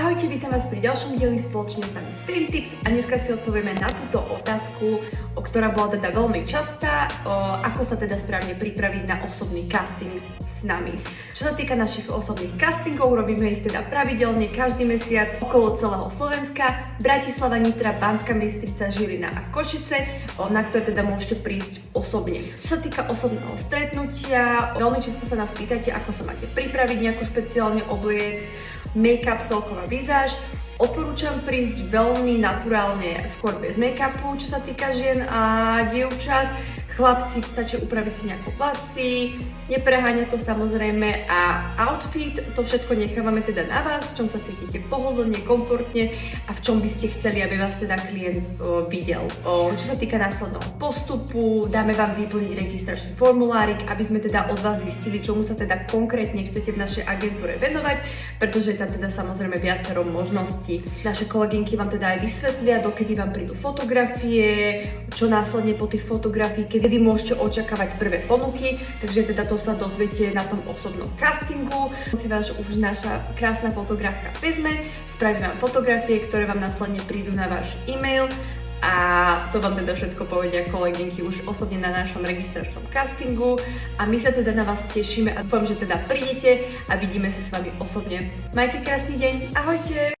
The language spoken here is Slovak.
Ahojte, vítam vás pri ďalšom dieli spoločne s nami z Filmtips a dneska si odpovieme na túto otázku, ktorá bola teda veľmi častá, ako sa teda správne pripraviť na osobný casting s nami. Čo sa týka našich osobných castingov, robíme ich teda pravidelne každý mesiac okolo celého Slovenska, Bratislava, Nitra, Banská Bystrica, Žilina a Košice, na ktoré teda môžete prísť osobne. Čo sa týka osobného stretnutia, veľmi často sa nás pýtate, ako sa máte pripraviť, nejako špeciálne obliecť, make-up, celková vizáž. Odporúčam prísť veľmi naturálne, skôr bez make-upu, čo sa týka žien a dievčat. Chlapci stačí upraviť si nejaké vlasy, nepreháňať to samozrejme a outfit, to všetko nechávame teda na vás, v čom sa cítite pohodlne, komfortne a v čom by ste chceli, aby vás teda klient videl. Čo sa týka následného postupu, dáme vám vyplniť registračný formulárik, aby sme teda od vás zistili, čomu sa teda konkrétne chcete v našej agentúre venovať, pretože je tam teda samozrejme viacero možností. Naše kolegynky vám teda aj vysvetlia, dokedy vám prídu fotografie, čo následne po tých fotografiách, kedy môžete očakávať prvé ponuky, takže teda to sa dozviete na tom osobnom castingu. Si vás už naša krásna fotografka vezme, spraví vám fotografie, ktoré vám následne prídu na váš e-mail a to vám teda všetko povedia kolegynky už osobne na našom registračnom castingu a my sa teda na vás tešíme a dúfam, že teda prídete a vidíme sa s vami osobne. Majte krásny deň, ahojte!